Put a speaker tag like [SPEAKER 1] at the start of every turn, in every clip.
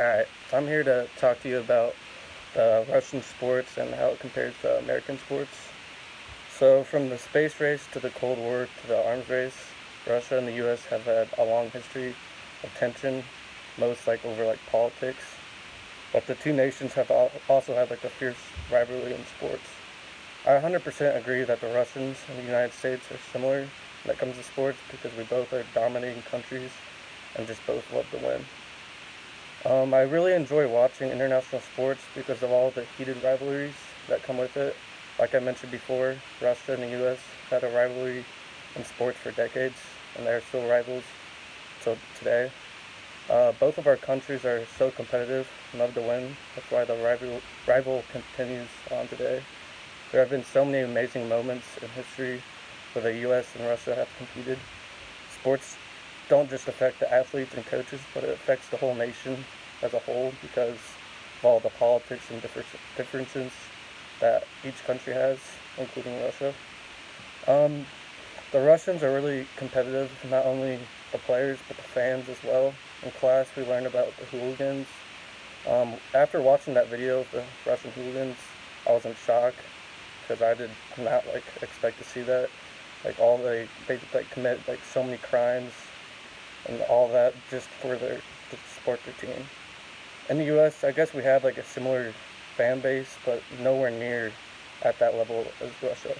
[SPEAKER 1] Alright, I'm here to talk to you about Russian sports and how it compares to American sports. So, from the space race to the Cold War to the arms race, Russia and the US have had a long history of tension, most over politics. But the two nations have also had a fierce rivalry in sports. I 100% agree that the Russians and the United States are similar when it comes to sports because we both are dominating countries and just both love to win. I really enjoy watching international sports because of all the heated rivalries that come with it. Like I mentioned before, Russia and the U.S. had a rivalry in sports for decades, and they're still rivals till today. Both of our countries are so competitive and love to win. That's why the rival continues on today. There have been so many amazing moments in history where the U.S. and Russia have competed. Sports don't just affect the athletes and coaches, but it affects the whole nation as a whole because of all the politics and differences that each country has, including Russia. Um, the Russians are really competitive, not only the players, but the fans as well. In class, we learned about the hooligans. After watching that video of the Russian hooligans, I was in shock because I did not expect to see that. All they commit so many crimes and all that just for to support their team. In the U.S., I guess we have a similar fan base, but nowhere near at that level as Russia.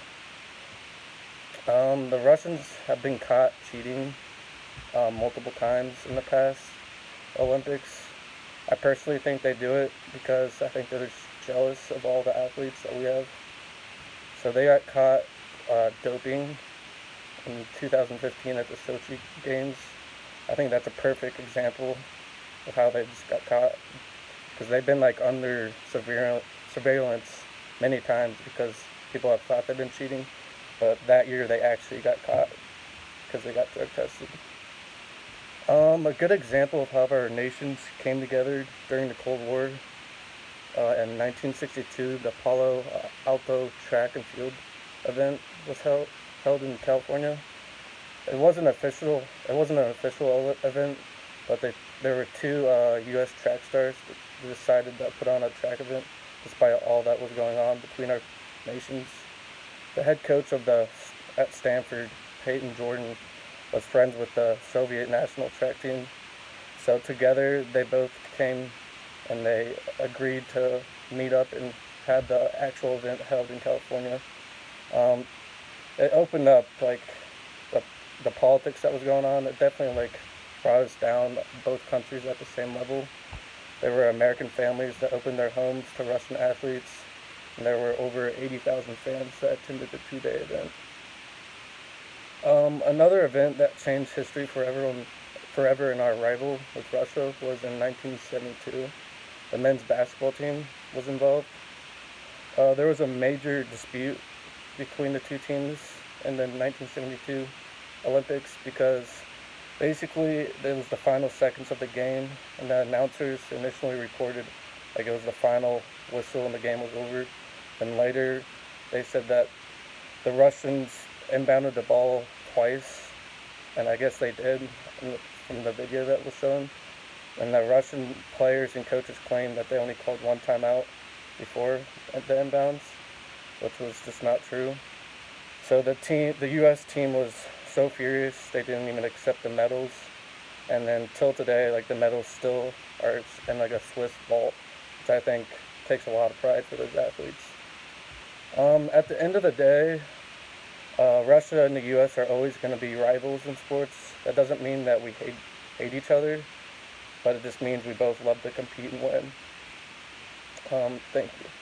[SPEAKER 1] The Russians have been caught cheating multiple times in the past Olympics. I personally think they do it because I think they're just jealous of all the athletes that we have. So they got caught doping in 2015 at the Sochi Games. I think that's a perfect example of how they just got caught because they've been under surveillance many times because people have thought they've been cheating, but that year they actually got caught because they got drug tested. A good example of how our nations came together during the Cold War. In 1962, the Palo Alto track and field event was held in California. It wasn't an official event, but there were two U.S. track stars that decided to put on a track event despite all that was going on between our nations. The head coach at Stanford, Peyton Jordan, was friends with the Soviet national track team. So together they both came and they agreed to meet up and have the actual event held in California. Um, it opened up the, the politics that was going on. It definitely brought us down both countries at the same level. There were American families that opened their homes to Russian athletes, and there were over 80,000 fans that attended the two-day event. Another event that changed history forever in our rival with Russia was in 1972. The men's basketball team was involved. There was a major dispute between the two teams in the 1972 Olympics because basically it was the final seconds of the game, and the announcers initially reported it was the final whistle and the game was over. And later they said that the Russians inbounded the ball twice, and I guess they did from the video that was shown. And the Russian players and coaches claimed that they only called one timeout before the inbounds, which was just not true. So the U.S. team was so furious they didn't even accept the medals, and then till today, the medals still are in a Swiss vault, which I think takes a lot of pride for those athletes. At the end of the day, Russia and the U.S. are always going to be rivals in sports. That doesn't mean that we hate each other, but it just means we both love to compete and win. Thank you.